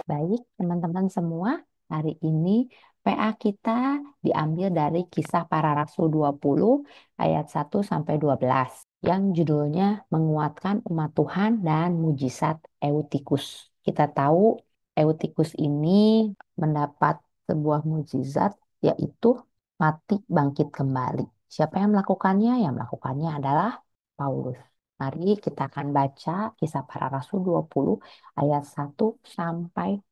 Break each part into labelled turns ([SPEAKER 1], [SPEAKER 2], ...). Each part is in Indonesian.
[SPEAKER 1] Baik, teman-teman semua, hari ini PA kita diambil dari Kisah Para Rasul 20 ayat 1-12 yang judulnya Menguatkan Umat Tuhan dan Mujizat Eutikus. Kita tahu Eutikus ini mendapat sebuah mujizat yaitu mati bangkit kembali. Siapa yang melakukannya? Yang melakukannya adalah Paulus. Mari kita akan baca Kisah Para Rasul 20 ayat 1-12.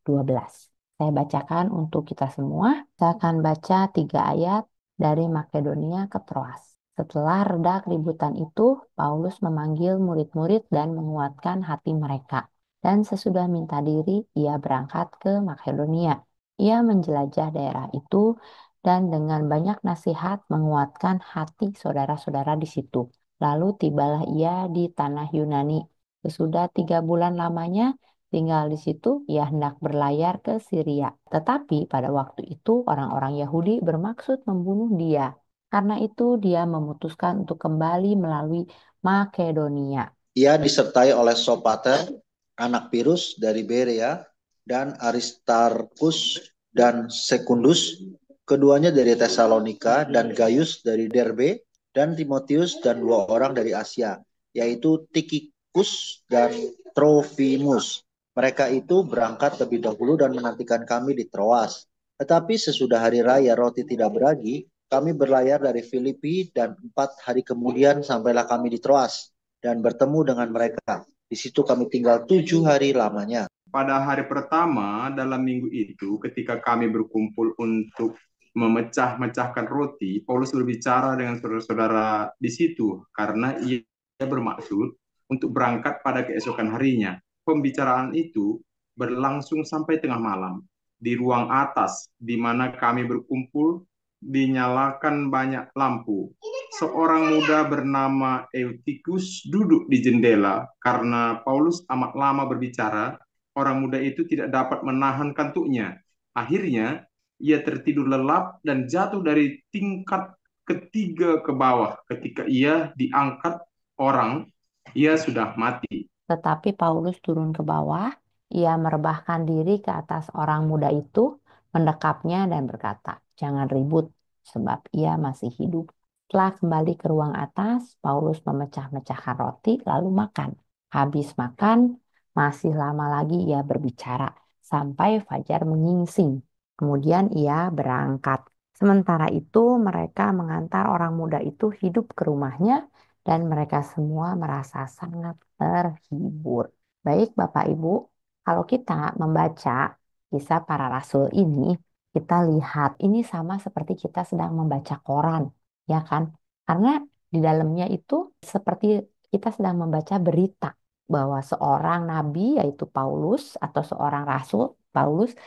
[SPEAKER 1] Saya bacakan untuk kita semua. Saya akan baca 3 ayat dari Makedonia ke Troas. Setelah reda keributan itu, Paulus memanggil murid-murid dan menguatkan hati mereka. Dan sesudah minta diri, ia berangkat ke Makedonia. Ia menjelajah daerah itu dan dengan banyak nasihat menguatkan hati saudara-saudara di situ. Lalu tibalah ia di tanah Yunani. Sesudah 3 bulan lamanya tinggal di situ, ia hendak berlayar ke Syria. Tetapi pada waktu itu orang-orang Yahudi bermaksud membunuh dia. Karena itu dia memutuskan untuk kembali melalui Makedonia.
[SPEAKER 2] Ia disertai oleh Sopater, anak Pirus dari Berea, dan Aristarkus dan Sekundus, keduanya dari Tesalonika, dan Gaius dari Derbe, dan Timotius dan 2 orang dari Asia, yaitu Tikhikus dan Trofimus. Mereka itu berangkat lebih dahulu dan menantikan kami di Troas. Tetapi sesudah hari raya roti tidak beragi, kami berlayar dari Filipi dan 4 hari kemudian sampailah kami di Troas dan bertemu dengan mereka. Di situ kami tinggal 7 hari lamanya.
[SPEAKER 3] Pada hari pertama dalam minggu itu, ketika kami berkumpul untuk memecah-mecahkan roti, Paulus berbicara dengan saudara-saudara di situ karena ia bermaksud untuk berangkat pada keesokan harinya. Pembicaraan itu berlangsung sampai tengah malam. Di ruang atas, di mana kami berkumpul, dinyalakan banyak lampu. Seorang muda bernama Eutikus duduk di jendela. Karena Paulus amat lama berbicara, orang muda itu tidak dapat menahan kantuknya. Akhirnya, ia tertidur lelap dan jatuh dari tingkat ketiga ke bawah. Ketika ia diangkat orang, ia sudah mati.
[SPEAKER 1] Tetapi Paulus turun ke bawah, ia merebahkan diri ke atas orang muda itu, mendekapnya dan berkata, "Jangan ribut, sebab ia masih hidup." Setelah kembali ke ruang atas, Paulus memecah-mecahkan roti lalu makan. Habis makan, masih lama lagi ia berbicara sampai fajar menyingsing. Kemudian ia berangkat. Sementara itu mereka mengantar orang muda itu hidup ke rumahnya dan mereka semua merasa sangat terhibur. Baik Bapak Ibu, kalau kita membaca kisah para rasul ini, kita lihat ini sama seperti kita sedang membaca koran, ya kan? Karena di dalamnya itu seperti kita sedang membaca berita bahwa seorang nabi yaitu Paulus atau seorang rasul Paulus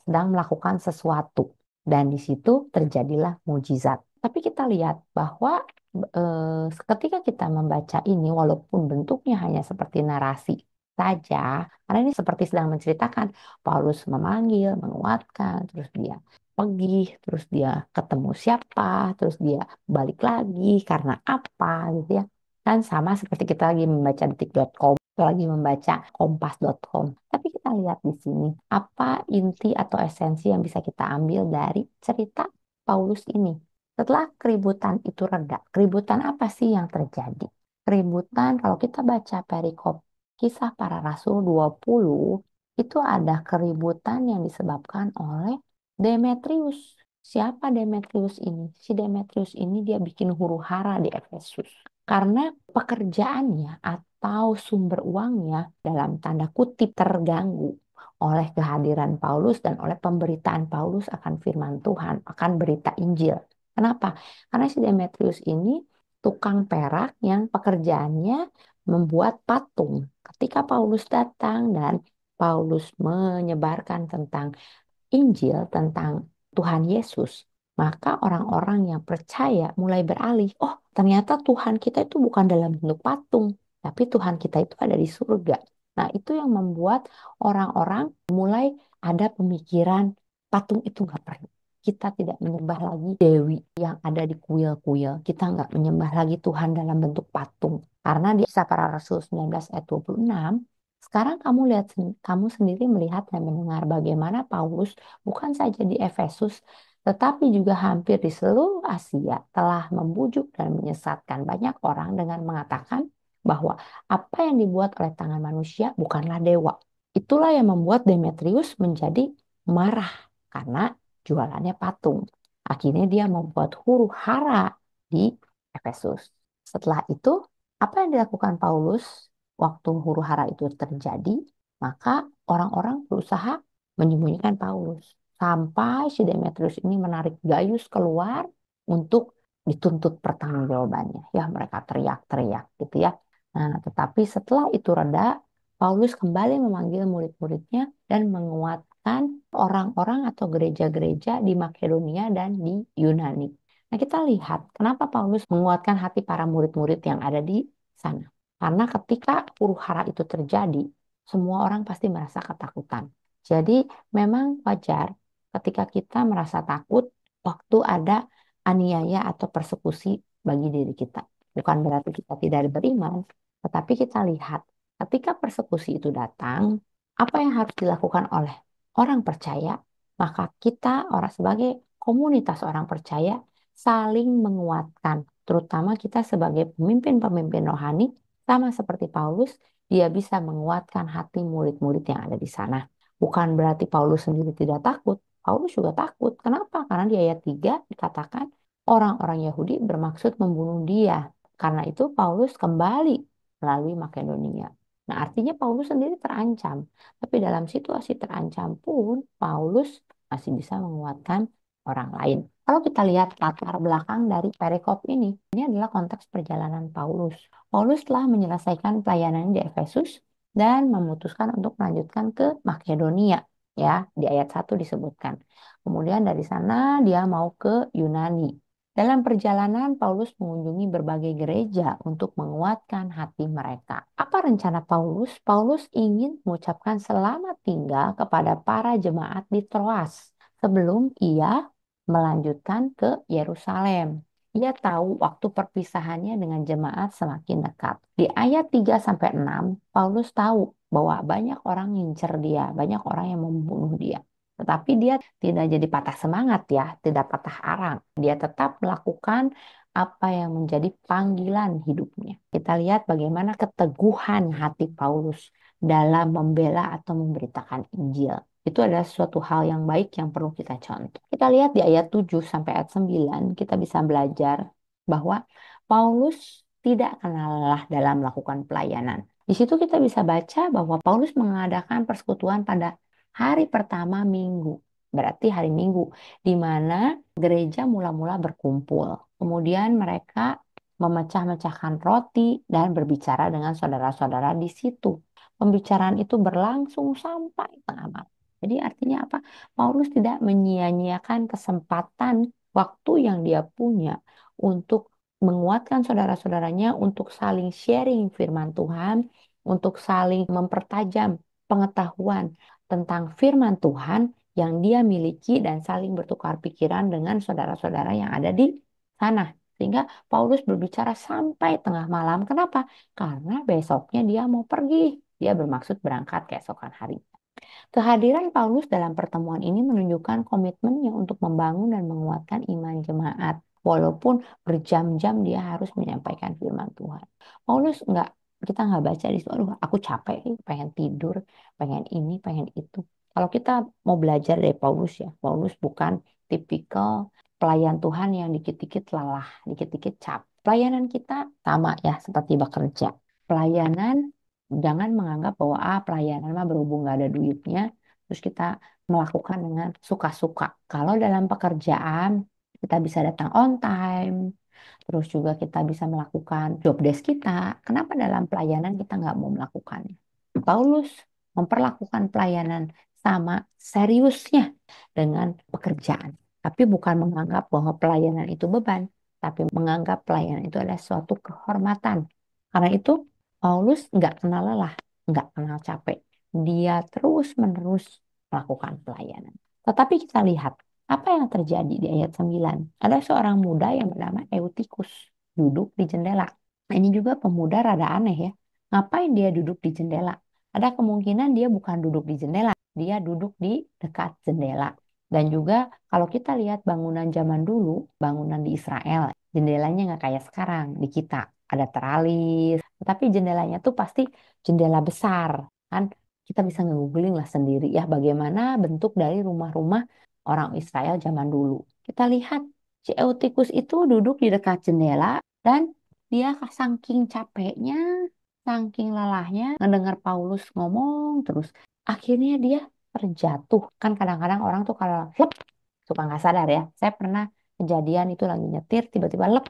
[SPEAKER 1] sedang melakukan sesuatu dan di situ terjadilah mujizat. Tapi kita lihat bahwa ketika kita membaca ini walaupun bentuknya hanya seperti narasi saja, karena ini seperti sedang menceritakan Paulus memanggil, menguatkan, terus dia pergi, terus dia ketemu siapa, terus dia balik lagi karena apa gitu ya. Kan sama seperti kita lagi membaca detik.com atau lagi membaca kompas.com. Tapi kita lihat di sini apa inti atau esensi yang bisa kita ambil dari cerita Paulus ini. Setelah keributan itu reda, keributan apa sih yang terjadi? Keributan kalau kita baca perikop Kisah Para Rasul 20 itu ada keributan yang disebabkan oleh Demetrius. Siapa Demetrius ini? Si Demetrius ini dia bikin huru-hara di Efesus. Karena pekerjaannya atau sumber uangnya dalam tanda kutip terganggu oleh kehadiran Paulus dan oleh pemberitaan Paulus akan firman Tuhan, akan berita Injil. Kenapa? Karena si Demetrius ini tukang perak yang pekerjaannya membuat patung. Ketika Paulus datang dan Paulus menyebarkan tentang Injil, tentang Tuhan Yesus, maka orang-orang yang percaya mulai beralih, oh ternyata Tuhan kita itu bukan dalam bentuk patung, tapi Tuhan kita itu ada di surga. Nah itu yang membuat orang-orang mulai ada pemikiran patung itu nggak perlu. Kita tidak menyembah lagi dewi yang ada di kuil-kuil. Kita nggak menyembah lagi Tuhan dalam bentuk patung. Karena di Kisah Para Rasul 19 ayat 26, sekarang kamu lihat, kamu sendiri melihat dan mendengar bagaimana Paulus bukan saja di Efesus, tetapi juga hampir di seluruh Asia telah membujuk dan menyesatkan banyak orang dengan mengatakan bahwa apa yang dibuat oleh tangan manusia bukanlah dewa. Itulah yang membuat Demetrius menjadi marah karena jualannya patung. Akhirnya dia membuat huru hara di Efesus. Setelah itu, apa yang dilakukan Paulus waktu huru hara itu terjadi? Maka orang-orang berusaha menyembunyikan Paulus. Sampai si Demetrius ini menarik Gaius keluar untuk dituntut pertanggungjawabannya. Ya, mereka teriak-teriak gitu ya. Nah, tetapi setelah itu reda, Paulus kembali memanggil murid-muridnya dan menguatkan orang-orang atau gereja-gereja di Makedonia dan di Yunani. Nah, kita lihat kenapa Paulus menguatkan hati para murid-murid yang ada di sana. Karena ketika huru hara itu terjadi, semua orang pasti merasa ketakutan. Jadi, memang wajar ketika kita merasa takut waktu ada aniaya atau persekusi bagi diri kita. Bukan berarti kita tidak beriman, tetapi kita lihat ketika persekusi itu datang, apa yang harus dilakukan oleh orang percaya? Maka kita orang sebagai komunitas orang percaya saling menguatkan, terutama kita sebagai pemimpin-pemimpin rohani, sama seperti Paulus, dia bisa menguatkan hati murid-murid yang ada di sana. Bukan berarti Paulus sendiri tidak takut. Paulus juga takut. Kenapa? Karena di ayat 3 dikatakan orang-orang Yahudi bermaksud membunuh dia. Karena itu Paulus kembali melalui Makedonia. Nah, artinya Paulus sendiri terancam. Tapi dalam situasi terancam pun, Paulus masih bisa menguatkan orang lain. Kalau kita lihat latar belakang dari perikop ini adalah konteks perjalanan Paulus. Paulus telah menyelesaikan pelayanan di Efesus dan memutuskan untuk melanjutkan ke Makedonia. Ya, di ayat 1 disebutkan. Kemudian dari sana dia mau ke Yunani. Dalam perjalanan, Paulus mengunjungi berbagai gereja untuk menguatkan hati mereka. Apa rencana Paulus? Paulus ingin mengucapkan selamat tinggal kepada para jemaat di Troas sebelum ia melanjutkan ke Yerusalem. Ia tahu waktu perpisahannya dengan jemaat semakin dekat. Di ayat 3-6, Paulus tahu bahwa banyak orang ngincer dia, banyak orang yang membunuh dia. Tetapi dia tidak jadi patah semangat ya, tidak patah arang. Dia tetap melakukan apa yang menjadi panggilan hidupnya. Kita lihat bagaimana keteguhan hati Paulus dalam membela atau memberitakan Injil. Itu adalah suatu hal yang baik yang perlu kita contoh. Kita lihat di ayat 7 sampai ayat 9, kita bisa belajar bahwa Paulus tidak kenal lelah dalam melakukan pelayanan. Di situ kita bisa baca bahwa Paulus mengadakan persekutuan pada hari pertama minggu, berarti hari Minggu, di mana gereja mula-mula berkumpul. Kemudian mereka memecah-mecahkan roti dan berbicara dengan saudara-saudara di situ. Pembicaraan itu berlangsung sampai tengah malam. Jadi artinya apa? Paulus tidak menyia-nyiakan kesempatan waktu yang dia punya untuk menguatkan saudara-saudaranya, untuk saling sharing firman Tuhan, untuk saling mempertajam pengetahuan tentang firman Tuhan yang dia miliki dan saling bertukar pikiran dengan saudara-saudara yang ada di sana. Sehingga Paulus berbicara sampai tengah malam. Kenapa? Karena besoknya dia mau pergi. Dia bermaksud berangkat keesokan hari. Kehadiran Paulus dalam pertemuan ini menunjukkan komitmennya untuk membangun dan menguatkan iman jemaat. Walaupun berjam-jam dia harus menyampaikan firman Tuhan. Paulus kita nggak baca di situ, aduh aku capek, pengen tidur, pengen ini, pengen itu. Kalau kita mau belajar dari Paulus ya, Paulus bukan tipikal pelayan Tuhan yang dikit-dikit lelah, dikit-dikit capek. Pelayanan kita sama ya, seperti bekerja. Pelayanan jangan menganggap bahwa pelayanan mah berhubung nggak ada duitnya, terus kita melakukan dengan suka-suka. Kalau dalam pekerjaan kita bisa datang on time, terus juga kita bisa melakukan job desk kita. Kenapa dalam pelayanan kita nggak mau melakukannya? Paulus memperlakukan pelayanan sama seriusnya dengan pekerjaan, tapi bukan menganggap bahwa pelayanan itu beban, tapi menganggap pelayanan itu adalah suatu kehormatan. Karena itu Paulus nggak kenal lelah, nggak kenal capek. Dia terus-menerus melakukan pelayanan. Tetapi kita lihat, Apa yang terjadi di ayat 9? Ada seorang muda yang bernama Eutikus duduk di jendela. Nah, ini juga pemuda rada aneh ya. Ngapain dia duduk di jendela? Ada kemungkinan dia bukan duduk di jendela, dia duduk di dekat jendela. Dan juga kalau kita lihat bangunan zaman dulu, bangunan di Israel, jendelanya nggak kayak sekarang di kita. Ada teralis, tetapi jendelanya tuh pasti jendela besar. Kan kita bisa nge-googling lah sendiri ya bagaimana bentuk dari rumah-rumah orang Israel zaman dulu. Kita lihat si Eutikus itu duduk di dekat jendela dan dia saking capeknya, saking lelahnya ngedengar Paulus ngomong terus. Akhirnya dia terjatuh. Kan kadang-kadang orang tuh kalau lep, suka nggak sadar ya. Saya pernah kejadian itu lagi nyetir, tiba-tiba lep.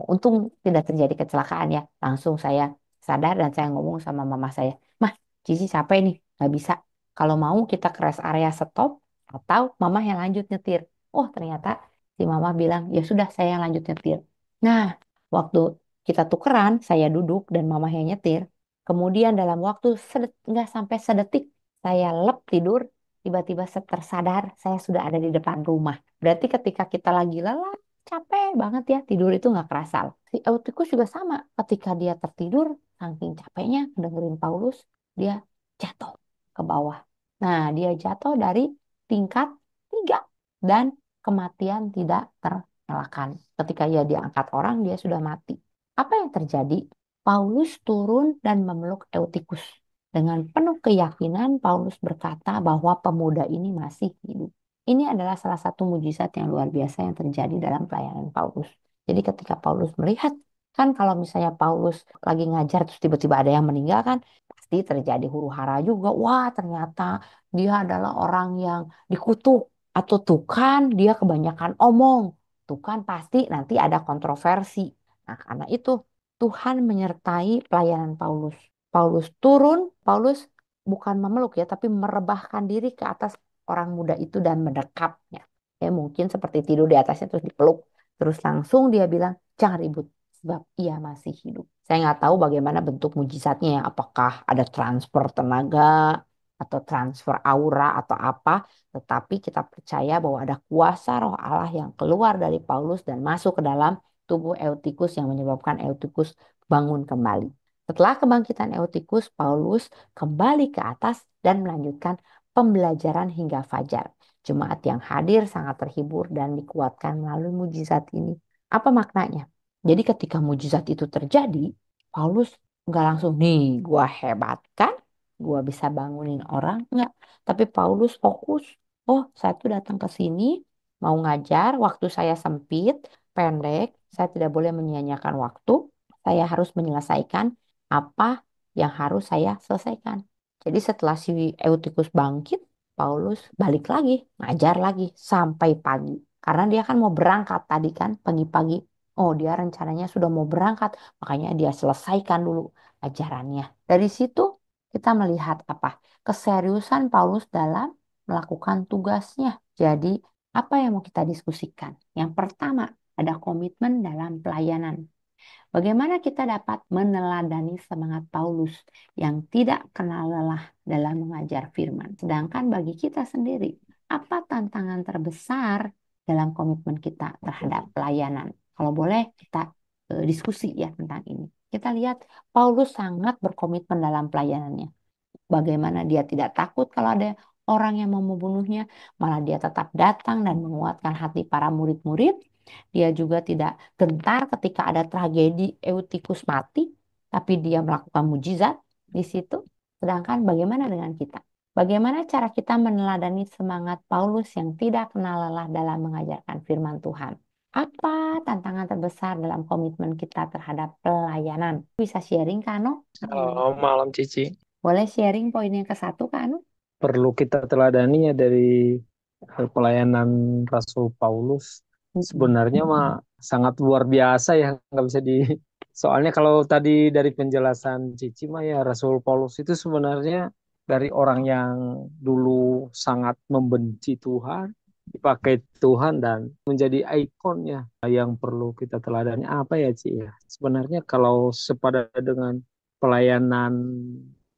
[SPEAKER 1] Untung tidak terjadi kecelakaan ya. Langsung saya sadar dan saya ngomong sama mama saya. Mah, Cici capek nih, nggak bisa. Kalau mau kita ke rest area stop, atau mama yang lanjut nyetir. Oh, ternyata si mama bilang, ya sudah saya yang lanjut nyetir. Nah, waktu kita tukeran, saya duduk dan mama yang nyetir. Kemudian dalam waktu nggak sampai sedetik, saya lep tidur, tiba-tiba tersadar saya sudah ada di depan rumah. Berarti ketika kita lagi lelah, capek banget ya, tidur itu nggak kerasa. Si Eutikus juga sama, ketika dia tertidur, saking capeknya dengerin Paulus, dia jatuh ke bawah. Nah, dia jatuh dari tingkat 3 dan kematian tidak terelakkan. Ketika ia diangkat orang, dia sudah mati. Apa yang terjadi? Paulus turun dan memeluk Eutikus. Dengan penuh keyakinan, Paulus berkata bahwa pemuda ini masih hidup. Ini adalah salah satu mujizat yang luar biasa yang terjadi dalam pelayanan Paulus. Jadi ketika Paulus melihat, kan kalau misalnya Paulus lagi ngajar terus tiba-tiba ada yang meninggal kan, pasti terjadi huru hara juga. Wah, ternyata dia adalah orang yang dikutuk. Atau tuh kan dia kebanyakan omong. Tuh kan pasti nanti ada kontroversi. Nah, karena itu Tuhan menyertai pelayanan Paulus. Paulus turun, Paulus bukan memeluk ya, tapi merebahkan diri ke atas orang muda itu dan mendekapnya. Ya, mungkin seperti tidur di atasnya terus dipeluk. Terus langsung dia bilang, jangan ribut, sebab ia masih hidup. Saya nggak tahu bagaimana bentuk mujizatnya ya. Apakah ada transfer tenaga atau transfer aura atau apa. Tetapi kita percaya bahwa ada kuasa roh Allah yang keluar dari Paulus dan masuk ke dalam tubuh Eutikus yang menyebabkan Eutikus bangun kembali. Setelah kebangkitan Eutikus, Paulus kembali ke atas dan melanjutkan pembelajaran hingga fajar. Jemaat yang hadir sangat terhibur dan dikuatkan melalui mujizat ini. Apa maknanya? Jadi ketika mujizat itu terjadi, Paulus nggak langsung, nih gua hebat kan? Gua bisa bangunin orang. Nggak. Tapi Paulus fokus. Oh, saya tuh datang ke sini mau ngajar, waktu saya sempit, pendek, saya tidak boleh menyia-nyiakan waktu. Saya harus menyelesaikan apa yang harus saya selesaikan. Jadi setelah si Eutikus bangkit, Paulus balik lagi, ngajar lagi sampai pagi. Karena dia kan mau berangkat tadi kan pagi-pagi. Oh, dia rencananya sudah mau berangkat, makanya dia selesaikan dulu ajarannya. Dari situ kita melihat apa? Keseriusan Paulus dalam melakukan tugasnya. Jadi, apa yang mau kita diskusikan? Yang pertama, ada komitmen dalam pelayanan. Bagaimana kita dapat meneladani semangat Paulus yang tidak kenal lelah dalam mengajar firman. Sedangkan bagi kita sendiri, apa tantangan terbesar dalam komitmen kita terhadap pelayanan? Kalau boleh kita diskusi ya tentang ini. Kita lihat Paulus sangat berkomitmen dalam pelayanannya. Bagaimana dia tidak takut kalau ada orang yang mau membunuhnya, malah dia tetap datang dan menguatkan hati para murid-murid. Dia juga tidak gentar ketika ada tragedi Eutikus mati, tapi dia melakukan mujizat di situ. Sedangkan bagaimana dengan kita? Bagaimana cara kita meneladani semangat Paulus yang tidak kenal lelah dalam mengajarkan firman Tuhan? Apa tantangan terbesar dalam komitmen kita terhadap pelayanan? Bisa sharing, Kano?
[SPEAKER 4] Halo, malam Cici.
[SPEAKER 1] Boleh sharing poin yang ke satu, Kano?
[SPEAKER 4] Perlu kita teladani ya dari pelayanan Rasul Paulus. Sebenarnya mah sangat luar biasa ya, nggak bisa di. Soalnya kalau tadi dari penjelasan Cici mah ya Rasul Paulus itu sebenarnya dari orang yang dulu sangat membenci Tuhan, dipakai Tuhan dan menjadi ikonnya yang perlu kita teladani apa ya Ci ya. Sebenarnya kalau sepadan dengan pelayanan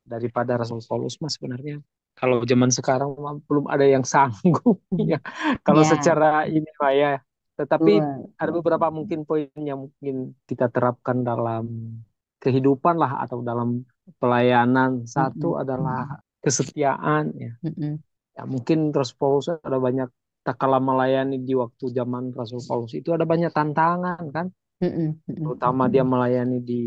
[SPEAKER 4] daripada Rasul Paulus mas sebenarnya Kalau zaman sekarang mah belum ada yang sanggup ya. Kalau
[SPEAKER 1] Ya,
[SPEAKER 4] secara ini Pak ya. Tetapi
[SPEAKER 1] betul.
[SPEAKER 4] ada beberapa mungkin poin yang mungkin kita terapkan dalam kehidupan lah atau dalam pelayanan.
[SPEAKER 1] Mm-mm.
[SPEAKER 4] Satu adalah kesetiaan ya.
[SPEAKER 1] Mm-mm.
[SPEAKER 4] Ya mungkin Rasul Paulus ada banyak tak kala melayani di waktu zaman Rasul Paulus itu ada banyak tantangan kan.
[SPEAKER 1] Mm-mm. Mm-mm.
[SPEAKER 4] Terutama dia melayani di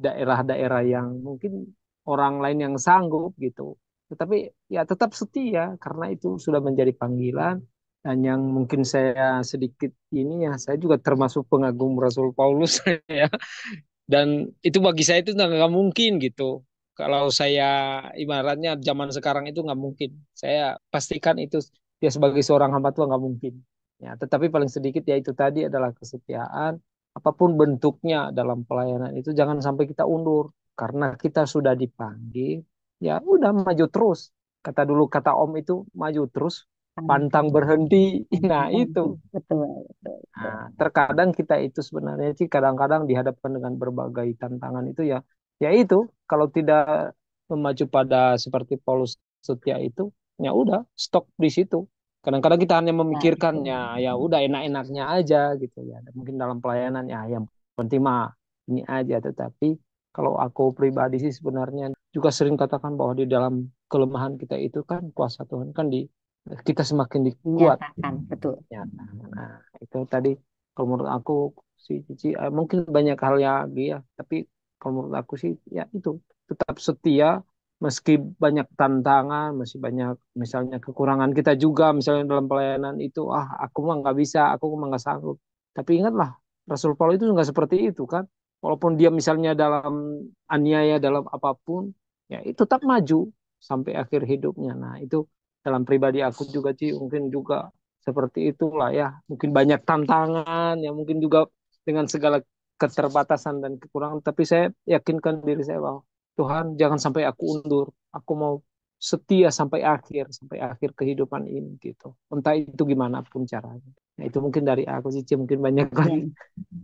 [SPEAKER 4] daerah-daerah yang mungkin orang lain yang sanggup gitu. Tetapi ya tetap setia karena itu sudah menjadi panggilan dan yang mungkin saya sedikit ini ya saya juga termasuk pengagum Rasul Paulus ya dan itu bagi saya itu nggak mungkin gitu. Kalau saya ibaratnya zaman sekarang itu nggak mungkin. Saya pastikan itu dia sebagai seorang hamba Tuhan nggak mungkin. Ya, tetapi paling sedikit ya itu tadi adalah kesetiaan. Apapun bentuknya dalam pelayanan itu jangan sampai kita undur karena kita sudah dipanggil. Ya udah maju terus. Kata dulu kata Om itu maju terus, pantang
[SPEAKER 1] Pantang,
[SPEAKER 4] berhenti.
[SPEAKER 1] pantang
[SPEAKER 4] Nah
[SPEAKER 1] berhenti.
[SPEAKER 4] itu.
[SPEAKER 1] Betul, betul, betul.
[SPEAKER 4] Nah, terkadang kita itu sebenarnya sih kadang-kadang dihadapkan dengan berbagai tantangan itu ya, ya itu kalau tidak memacu pada seperti Paulus setia itu, ya udah stop di situ. Kadang-kadang kita hanya
[SPEAKER 1] Ya, betul.
[SPEAKER 4] memikirkannya, ya udah enak-enaknya aja gitu ya. Dan mungkin dalam pelayanan ya yang penting mah ini aja. Tetapi kalau aku pribadi sih sebenarnya juga sering katakan bahwa di dalam kelemahan kita itu kan kuasa Tuhan kan di kita semakin dikuat.
[SPEAKER 1] Dinyatakan, betul.
[SPEAKER 4] Ya, nah itu tadi kalau menurut aku si Cici mungkin banyak hal ya dia, tapi kalau menurut aku sih ya itu tetap setia meski banyak tantangan, masih banyak misalnya kekurangan kita juga misalnya dalam pelayanan itu aku mah nggak bisa, aku mah nggak sanggup. Tapi ingatlah Rasul Paulus itu nggak seperti itu kan, walaupun dia misalnya dalam aniaya dalam apapun ya itu tetap maju sampai akhir hidupnya. Nah itu dalam pribadi aku juga sih mungkin juga seperti itulah ya. Mungkin banyak tantangan, ya mungkin juga dengan segala keterbatasan dan kekurangan. Tapi saya yakinkan diri saya bahwa Tuhan jangan sampai aku undur. Aku mau setia sampai akhir kehidupan ini gitu. Entah itu gimana pun caranya. Nah, itu mungkin dari aku sih, Ci. Mungkin banyak
[SPEAKER 1] Ya.
[SPEAKER 4] lagi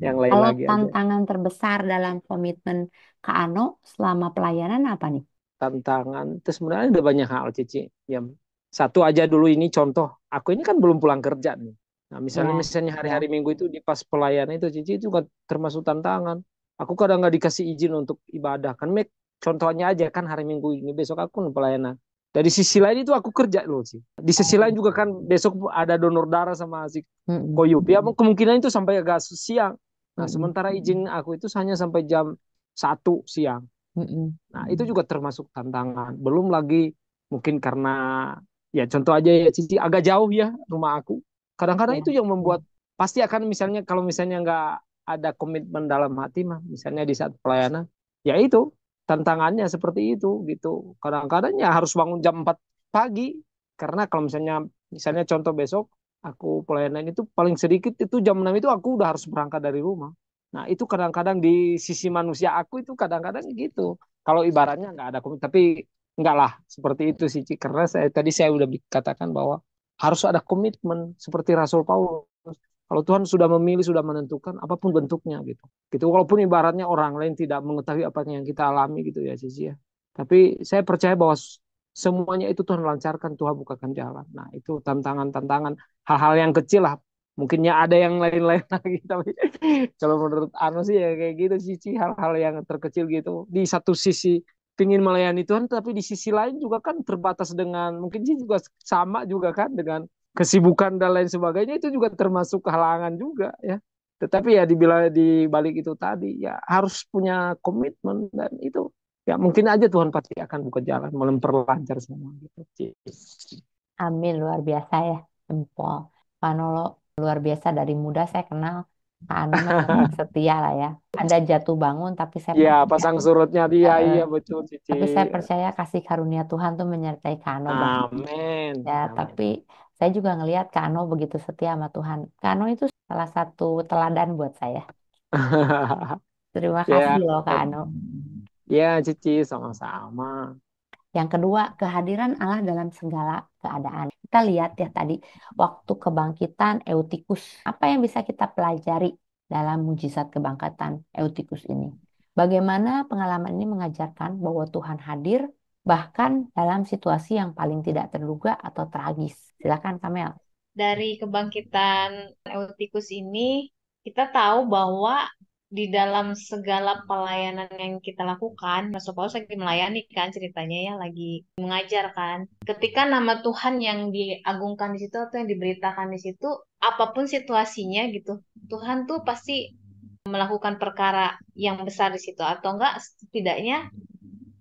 [SPEAKER 4] yang lain
[SPEAKER 1] Kalau
[SPEAKER 4] lagi aja.
[SPEAKER 1] tantangan terbesar dalam komitmen Kak Ano selama pelayanan apa nih?
[SPEAKER 4] Tantangan itu sebenarnya ada banyak hal, Cici. Ya, satu aja dulu ini contoh. Aku ini kan belum pulang kerja nih. Nah, misalnya
[SPEAKER 1] Ya,
[SPEAKER 4] misalnya
[SPEAKER 1] ya.
[SPEAKER 4] hari-hari Minggu itu di pas pelayanan itu Cici itu kan termasuk tantangan. Aku kadang nggak dikasih izin untuk ibadah kan. Contohnya aja kan hari Minggu ini besok aku pelayanan. Dari sisi lain itu aku kerja loh sih. Di sisi lain juga kan besok ada donor darah sama si
[SPEAKER 1] Mm-mm.
[SPEAKER 4] Koyup. Ya kemungkinan itu sampai agak siang. Nah,
[SPEAKER 1] Mm-mm.
[SPEAKER 4] sementara izin aku itu hanya sampai jam 1 siang.
[SPEAKER 1] Mm-mm.
[SPEAKER 4] Nah, itu juga termasuk tantangan. Belum lagi mungkin karena ya contoh aja ya Cici agak jauh ya rumah aku. Kadang-kadang
[SPEAKER 1] Ya,
[SPEAKER 4] itu yang
[SPEAKER 1] ya.
[SPEAKER 4] membuat pasti akan misalnya kalau misalnya nggak ada komitmen dalam hati mah misalnya di saat pelayanan ya itu tantangannya seperti itu gitu. Kadang-kadang ya harus bangun jam 4 pagi karena kalau misalnya contoh besok aku pelayanan itu paling sedikit itu jam 6 itu aku udah harus berangkat dari rumah. Nah, itu kadang-kadang di sisi manusia aku itu kadang-kadang gitu. Kalau ibaratnya nggak ada komitmen, tapi nggak lah seperti itu sih, Ci. Karena tadi saya udah katakan bahwa harus ada komitmen seperti Rasul Paulus. Kalau Tuhan sudah memilih, sudah menentukan apapun bentuknya gitu. Gitu walaupun ibaratnya orang lain tidak mengetahui apa yang kita alami gitu ya, Cici ya. Tapi saya percaya bahwa semuanya itu Tuhan lancarkan, Tuhan bukakan jalan. Nah, itu tantangan-tantangan hal-hal yang kecil lah. Mungkinnya ada yang lain-lain lagi, tapi kalau menurut Anu sih ya kayak gitu sih, Ci. Hal-hal yang terkecil gitu. Di satu sisi pingin melayani Tuhan, tapi di sisi lain juga kan terbatas dengan, mungkin sih juga sama juga kan dengan kesibukan dan lain sebagainya, itu juga termasuk halangan juga ya. Tetapi ya di balik itu tadi, ya harus punya komitmen dan itu ya mungkin aja Tuhan pasti akan buka jalan, memperlancar semua gitu. Ci.
[SPEAKER 1] Amin, luar biasa ya, jempol. Manolo luar biasa dari muda saya kenal. Kak Ano mah memang setia lah ya. Ada jatuh bangun, tapi saya
[SPEAKER 4] Ya,
[SPEAKER 1] percaya,
[SPEAKER 4] pasang surutnya dia,
[SPEAKER 1] eh,
[SPEAKER 4] iya betul, Cici.
[SPEAKER 1] tapi saya percaya kasih karunia Tuhan tuh menyertai Kak Ano banget.
[SPEAKER 4] Amin.
[SPEAKER 1] Ya,
[SPEAKER 4] Amin.
[SPEAKER 1] tapi saya juga ngelihat Kak Ano begitu setia sama Tuhan. Kak Ano itu salah satu teladan buat saya. Terima kasih
[SPEAKER 4] Ya,
[SPEAKER 1] loh Kak Ano.
[SPEAKER 4] ya, Cici, sama-sama.
[SPEAKER 1] Yang kedua, kehadiran Allah dalam segala keadaan. Kita lihat ya tadi, waktu kebangkitan Eutikus. Apa yang bisa kita pelajari dalam mujizat kebangkitan Eutikus ini? Bagaimana pengalaman ini mengajarkan bahwa Tuhan hadir bahkan dalam situasi yang paling tidak terduga atau tragis. Silakan Kamel.
[SPEAKER 5] Dari kebangkitan Eutikus ini, kita tahu bahwa di dalam segala pelayanan yang kita lakukan, Rasul Paulus lagi melayani kan ceritanya ya, lagi mengajar kan. Ketika nama Tuhan yang diagungkan di situ atau yang diberitakan di situ, apapun situasinya gitu, Tuhan tuh pasti melakukan perkara yang besar di situ atau enggak setidaknya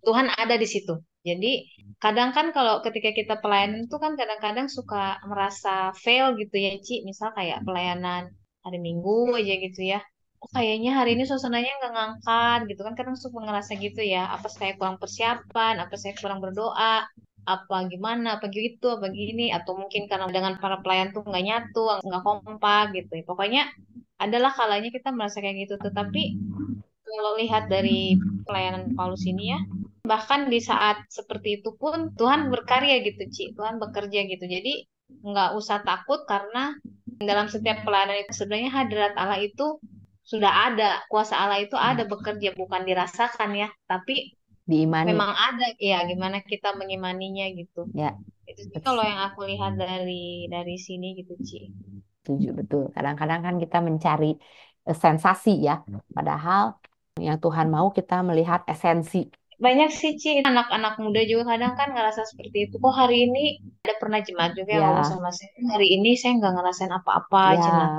[SPEAKER 5] Tuhan ada di situ. Jadi kadang kan kalau ketika kita pelayanan itu kan kadang-kadang suka merasa fail gitu ya Ci. Misal kayak pelayanan hari Minggu aja gitu ya. Oh, kayaknya hari ini suasananya nggak ngangkat gitu kan. Kadang suka ngerasa gitu ya. Apa saya kurang persiapan, apa saya kurang berdoa, apa gimana, apa gitu, apa gini. Atau mungkin karena dengan para pelayan tuh nggak nyatu, nggak kompak gitu ya. Pokoknya adalah kalanya kita merasa kayak gitu. Tetapi kalau lihat dari pelayanan Paulus ini ya, bahkan di saat seperti itu pun Tuhan berkarya gitu, Ci. Tuhan bekerja gitu. Jadi nggak usah takut karena dalam setiap pelayanan itu sebenarnya hadirat Allah itu sudah ada. Kuasa Allah itu ada bekerja, bukan dirasakan ya. Tapi
[SPEAKER 1] Diimani.
[SPEAKER 5] memang ada. Ya, gimana kita mengimaninya gitu.
[SPEAKER 1] Ya,
[SPEAKER 5] Itu sih kalau yang aku lihat dari sini gitu, Ci.
[SPEAKER 1] setuju betul. Kadang-kadang kan kita mencari sensasi ya, padahal yang Tuhan mau kita melihat esensi.
[SPEAKER 5] Banyak sih, Ci, anak-anak muda juga kadang kan ngerasa seperti itu. Kok hari ini ada pernah jemaat juga yang ngomong
[SPEAKER 1] Ya,
[SPEAKER 5] sama saya, hari ini saya nggak ngerasain apa-apa, Cina.
[SPEAKER 1] ya,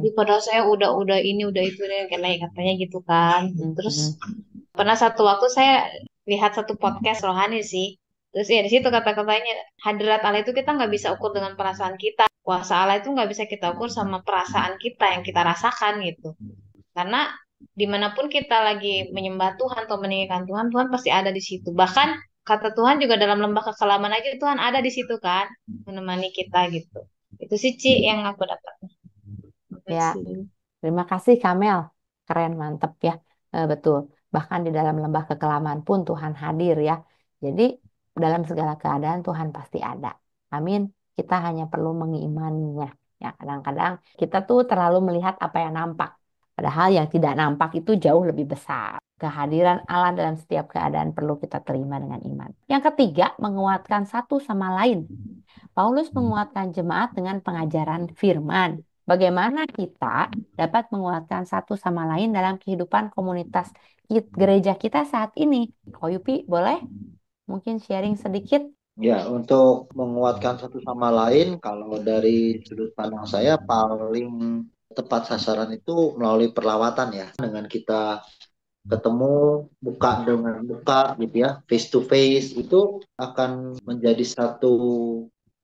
[SPEAKER 5] Jadi padahal saya udah ini, udah itu, deh, katanya gitu kan. Terus pernah satu waktu saya lihat satu podcast rohani sih. Terus ya di situ kata-katanya, hadirat Allah itu kita nggak bisa ukur dengan perasaan kita. Kuasa Allah itu nggak bisa kita ukur sama perasaan kita yang kita rasakan gitu. Karena dimanapun kita lagi menyembah Tuhan atau meninggikan Tuhan, Tuhan pasti ada di situ. Bahkan kata Tuhan juga dalam lembah kekelaman aja Tuhan ada di situ kan, menemani kita gitu. Itu sih Ci yang aku dapat. Terima
[SPEAKER 1] Ya,
[SPEAKER 5] kasih.
[SPEAKER 1] terima kasih Kamel. Keren, mantep ya. Betul. Bahkan di dalam lembah kekelaman pun Tuhan hadir ya. Jadi dalam segala keadaan Tuhan pasti ada. Amin. Kita hanya perlu mengimaninya. Ya, kadang-kadang kita tuh terlalu melihat apa yang nampak. Padahal yang tidak nampak itu jauh lebih besar. Kehadiran Allah dalam setiap keadaan perlu kita terima dengan iman. Yang ketiga, menguatkan satu sama lain. Paulus menguatkan jemaat dengan pengajaran firman. Bagaimana kita dapat menguatkan satu sama lain dalam kehidupan komunitas gereja kita saat ini? Koyupi, boleh mungkin sharing sedikit?
[SPEAKER 2] Ya, untuk menguatkan satu sama lain, kalau dari sudut pandang saya paling tepat sasaran itu melalui perlawatan ya. Dengan kita ketemu muka dengan muka gitu ya, face to face, itu akan menjadi satu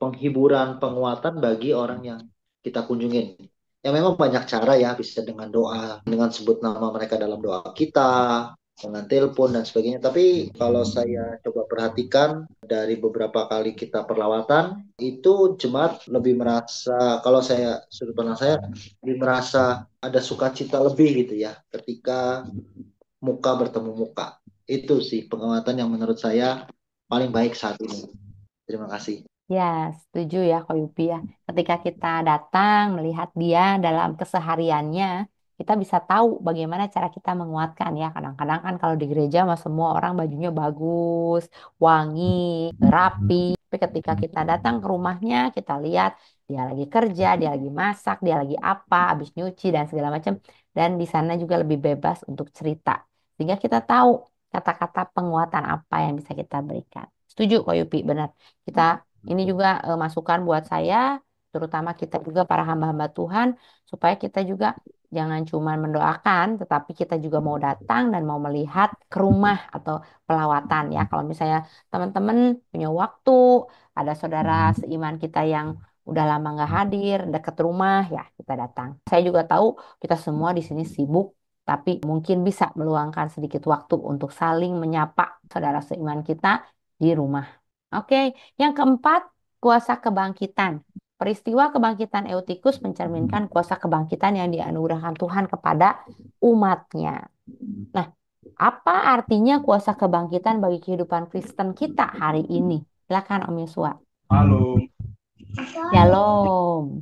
[SPEAKER 2] penghiburan, penguatan bagi orang yang kita kunjungin. Ya memang banyak cara ya, bisa dengan doa, dengan sebut nama mereka dalam doa kita, dengan telepon dan sebagainya. Tapi kalau saya coba perhatikan dari beberapa kali kita perlawatan, itu jemaat lebih merasa, kalau saya sudut pandang saya, lebih merasa ada sukacita lebih gitu ya, ketika muka bertemu muka. Itu sih penguatan yang menurut saya paling baik saat ini. Terima kasih.
[SPEAKER 1] Ya, setuju ya Koyupi ya. Ketika kita datang melihat dia dalam kesehariannya, kita bisa tahu bagaimana cara kita menguatkan ya. Kadang-kadang kan kalau di gereja mah semua orang bajunya bagus, wangi, rapi. Tapi ketika kita datang ke rumahnya, kita lihat dia lagi kerja, dia lagi masak, dia lagi apa, habis nyuci dan segala macam. Dan di sana juga lebih bebas untuk cerita. Sehingga kita tahu kata-kata penguatan apa yang bisa kita berikan. Setuju kok Yupi, benar. Kita ini juga masukan buat saya, terutama kita juga para hamba-hamba Tuhan, supaya kita juga jangan cuma mendoakan, tetapi kita juga mau datang dan mau melihat ke rumah atau pelawatan ya. Kalau misalnya teman-teman punya waktu, ada saudara seiman kita yang udah lama nggak hadir, dekat rumah, ya kita datang. Saya juga tahu kita semua di sini sibuk, tapi mungkin bisa meluangkan sedikit waktu untuk saling menyapa saudara seiman kita di rumah. Oke, yang keempat, kuasa kebangkitan. Peristiwa kebangkitan Eutikus mencerminkan kuasa kebangkitan yang dianugerahkan Tuhan kepada umatnya. Nah, apa artinya kuasa kebangkitan bagi kehidupan Kristen kita hari ini? Silakan Om Yosua.
[SPEAKER 3] Halo.
[SPEAKER 1] Shalom.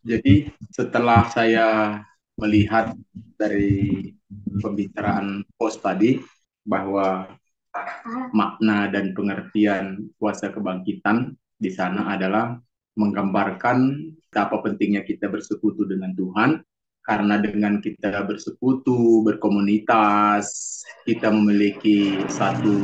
[SPEAKER 3] Jadi setelah saya melihat dari pembicaraan host tadi bahwa Makna dan pengertian kuasa kebangkitan di sana adalah menggambarkan betapa pentingnya kita bersekutu dengan Tuhan, karena dengan kita bersekutu, berkomunitas, kita memiliki satu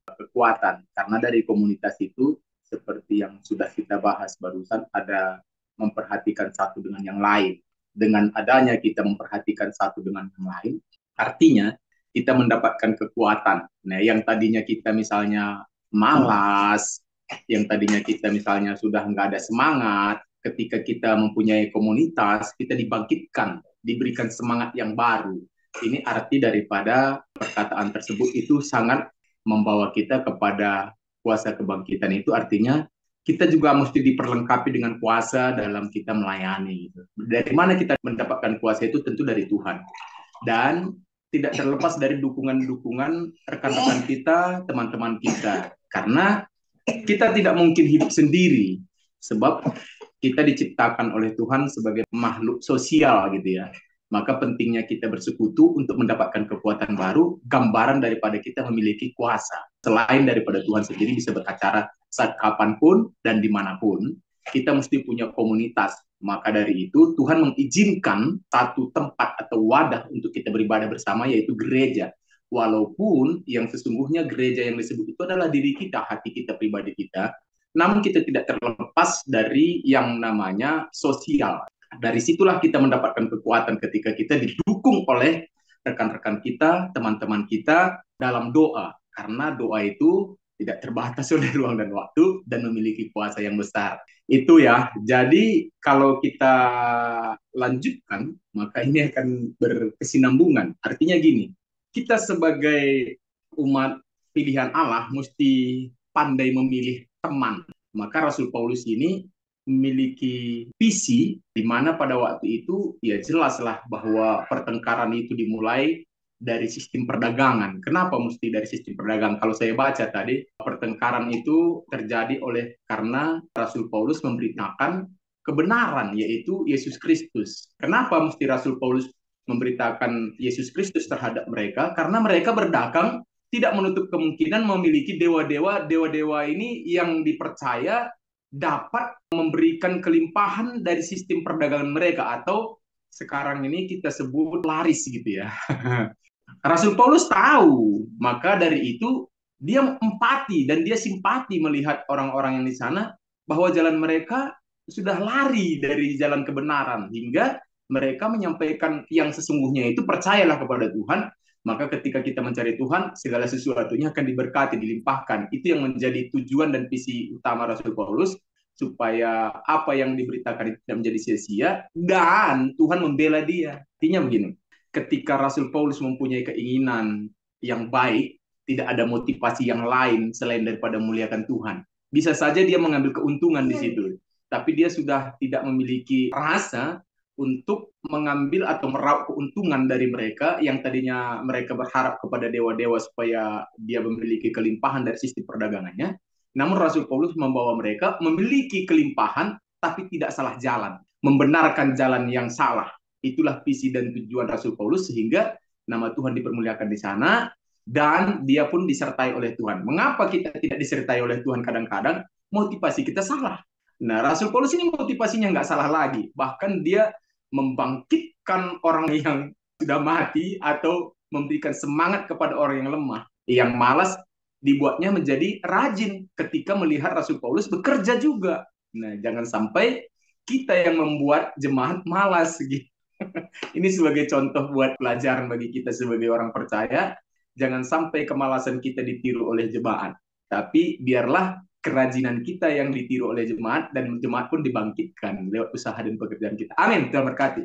[SPEAKER 3] kekuatan. Karena dari komunitas itu, seperti yang sudah kita bahas barusan, ada memperhatikan satu dengan yang lain. Dengan adanya kita memperhatikan satu dengan yang lain, artinya kita mendapatkan kekuatan. Nah, yang tadinya kita misalnya malas, yang tadinya kita misalnya sudah nggak ada semangat, ketika kita mempunyai komunitas, kita dibangkitkan, diberikan semangat yang baru. Ini arti daripada perkataan tersebut itu sangat membawa kita kepada kuasa kebangkitan. Itu artinya kita juga mesti diperlengkapi dengan kuasa dalam kita melayani. Dari mana kita mendapatkan kuasa itu? Tentu dari Tuhan. Dan tidak terlepas dari dukungan-dukungan rekan-rekan kita, teman-teman kita. Karena kita tidak mungkin hidup sendiri, sebab kita diciptakan oleh Tuhan sebagai makhluk sosial gitu ya. Maka pentingnya kita bersekutu untuk mendapatkan kekuatan baru, gambaran daripada kita memiliki kuasa. Selain daripada Tuhan sendiri bisa beracara saat kapanpun dan dimanapun, kita mesti punya komunitas. Maka dari itu Tuhan mengizinkan satu tempat atau wadah untuk kita beribadah bersama, yaitu gereja. Walaupun yang sesungguhnya gereja yang disebut itu adalah diri kita, hati kita, pribadi kita, namun kita tidak terlepas dari yang namanya sosial. Dari situlah kita mendapatkan kekuatan ketika kita didukung oleh rekan-rekan kita, teman-teman kita dalam doa. Karena doa itu tidak terbatas oleh ruang dan waktu dan memiliki kuasa yang besar. Itu ya. Jadi kalau kita lanjutkan, maka ini akan berkesinambungan. Artinya gini, kita sebagai umat pilihan Allah mesti pandai memilih teman. Maka Rasul Paulus ini memiliki visi di mana pada waktu itu ya jelaslah bahwa pertengkaran itu dimulai dari sistem perdagangan. Kenapa mesti dari sistem perdagangan? Kalau saya baca tadi, pertengkaran itu terjadi karena Rasul Paulus memberitakan kebenaran, yaitu Yesus Kristus. Kenapa mesti Rasul Paulus memberitakan Yesus Kristus terhadap mereka? Karena mereka berdagang tidak menutup kemungkinan memiliki dewa-dewa ini yang dipercaya dapat memberikan kelimpahan dari sistem perdagangan mereka, atau sekarang ini kita sebut laris gitu ya. Rasul Paulus tahu, maka dari itu dia empati dan dia simpati melihat orang-orang yang di sana bahwa jalan mereka sudah lari dari jalan kebenaran, hingga mereka menyampaikan yang sesungguhnya itu percayalah kepada Tuhan. Maka ketika kita mencari Tuhan, segala sesuatunya akan diberkati, dilimpahkan. Itu yang menjadi tujuan dan visi utama Rasul Paulus, supaya apa yang diberitakan itu tidak menjadi sia-sia, dan Tuhan membela dia. Artinya begini, ketika Rasul Paulus mempunyai keinginan yang baik, tidak ada motivasi yang lain selain daripada memuliakan Tuhan. Bisa saja dia mengambil keuntungan di situ, tapi dia sudah tidak memiliki rasa untuk mengambil atau meraup keuntungan dari mereka yang tadinya mereka berharap kepada dewa-dewa supaya dia memiliki kelimpahan dari sistem perdagangannya. Namun Rasul Paulus membawa mereka memiliki kelimpahan tapi tidak salah jalan, membenarkan jalan yang salah. Itulah visi dan tujuan Rasul Paulus, sehingga nama Tuhan dipermuliakan di sana dan dia pun disertai oleh Tuhan. Mengapa kita tidak disertai oleh Tuhan kadang-kadang? Motivasi kita salah. Nah, Rasul Paulus ini motivasinya nggak salah lagi. Bahkan dia membangkitkan orang yang sudah mati atau memberikan semangat kepada orang yang lemah. Yang malas dibuatnya menjadi rajin ketika melihat Rasul Paulus bekerja juga. Nah, jangan sampai kita yang membuat jemaat malas gitu. Ini sebagai contoh buat pelajaran bagi kita sebagai orang percaya. Jangan sampai kemalasan kita ditiru oleh jemaat. Tapi biarlah kerajinan kita yang ditiru oleh jemaat, dan jemaat pun dibangkitkan lewat usaha dan pekerjaan kita. Amin. Tuhan berkati.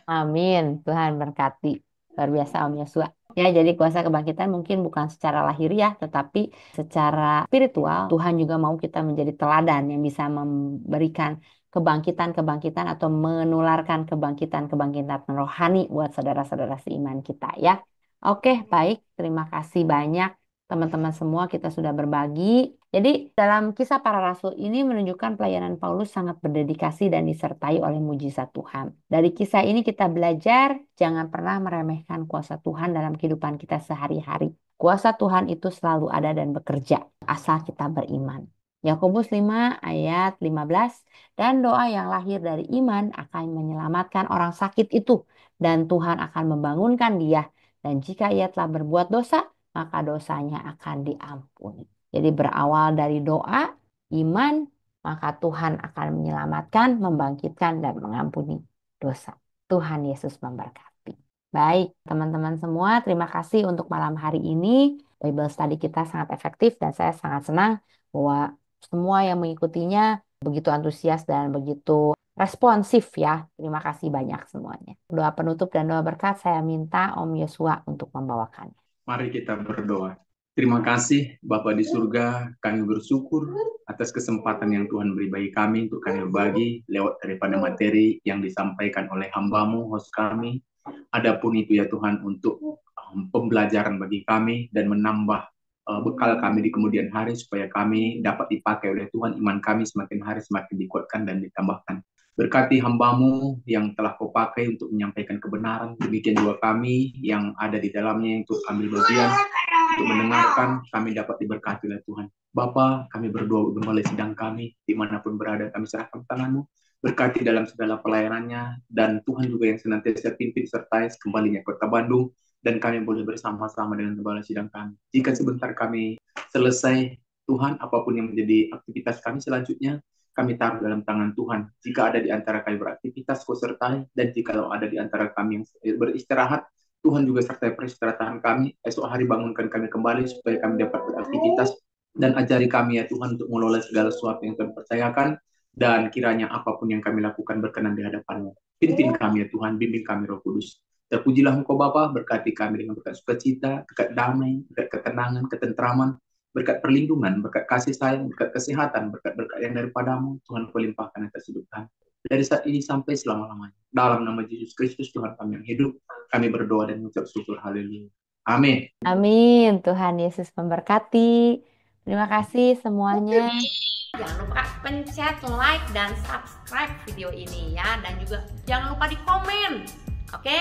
[SPEAKER 1] Amin. Tuhan berkati. Luar biasa Om Yosua. Ya, jadi kuasa kebangkitan mungkin bukan secara lahiriah, tetapi secara spiritual. Tuhan juga mau kita menjadi teladan yang bisa memberikan kebangkitan-kebangkitan atau menularkan kebangkitan-kebangkitan rohani buat saudara-saudara seiman kita ya. Oke, baik. Terima kasih banyak teman-teman semua, kita sudah berbagi. Jadi dalam kisah para rasul ini menunjukkan pelayanan Paulus sangat berdedikasi dan disertai oleh mujizat Tuhan. Dari kisah ini kita belajar jangan pernah meremehkan kuasa Tuhan dalam kehidupan kita sehari-hari. Kuasa Tuhan itu selalu ada dan bekerja asal kita beriman. Yakobus 5 ayat 15, dan doa yang lahir dari iman akan menyelamatkan orang sakit itu, dan Tuhan akan membangunkan dia. Dan jika ia telah berbuat dosa, maka dosanya akan diampuni. Jadi berawal dari doa, iman, maka Tuhan akan menyelamatkan, membangkitkan, dan mengampuni dosa. Tuhan Yesus memberkati. Baik, teman-teman semua, terima kasih untuk malam hari ini. Bible study kita sangat efektif dan saya sangat senang bahwa semua yang mengikutinya begitu antusias dan begitu responsif ya. Terima kasih banyak semuanya. Doa penutup dan doa berkat saya minta Om Yosua untuk membawakannya.
[SPEAKER 3] Mari kita berdoa. Terima kasih Bapa di surga, kami bersyukur atas kesempatan yang Tuhan beri bagi kami untuk kami berbagi lewat daripada materi yang disampaikan oleh hamba-Mu, host kami. Adapun itu ya Tuhan untuk pembelajaran bagi kami dan menambah bekal kami di kemudian hari supaya kami dapat dipakai oleh Tuhan, iman kami semakin hari semakin dikuatkan dan ditambahkan. Berkati hamba-Mu yang telah Kau pakai untuk menyampaikan kebenaran, demikian juga kami yang ada di dalamnya untuk ambil bagian, untuk mendengarkan, kami dapat diberkati oleh Tuhan. Bapa, kami berdoa untuk mulai sidang kami, dimanapun berada kami serahkan tangan-Mu, berkati dalam segala pelayanannya, dan Tuhan juga yang senantiasa pimpin sertai kembalinya Kota Bandung, dan kami boleh bersama-sama dengan kepala sidang kami. Jika sebentar kami selesai, Tuhan, apapun yang menjadi aktivitas kami selanjutnya, kami taruh dalam tangan Tuhan. Jika ada di antara kami beraktivitas, Kau sertai, dan jika ada di antara kami yang beristirahat, Tuhan juga sertai peristirahatan kami. Esok hari bangunkan kami kembali supaya kami dapat beraktivitas, dan ajari kami ya Tuhan untuk mengelola segala sesuatu yang Tuhan percayakan, dan kiranya apapun yang kami lakukan berkenan di hadapan-Mu. Pimpin kami ya Tuhan, bimbing kami Roh Kudus. Terpujilah Engkau Bapa, berkati kami dengan berkat sukacita, berkat damai, berkat ketenangan, ketentraman, berkat perlindungan, berkat kasih sayang, berkat kesehatan, berkat-berkat yang daripada-Mu, Tuhan Kau limpahkan atas hidup kami. Dari saat ini sampai selama-lamanya. Dalam nama Yesus Kristus, Tuhan kami yang hidup, kami berdoa dan mengucap syukur. Haleluya. Amin.
[SPEAKER 1] Amin. Tuhan Yesus memberkati. Terima kasih semuanya.
[SPEAKER 6] Jangan lupa pencet like dan subscribe video ini ya. Dan juga jangan lupa di komen. Oke?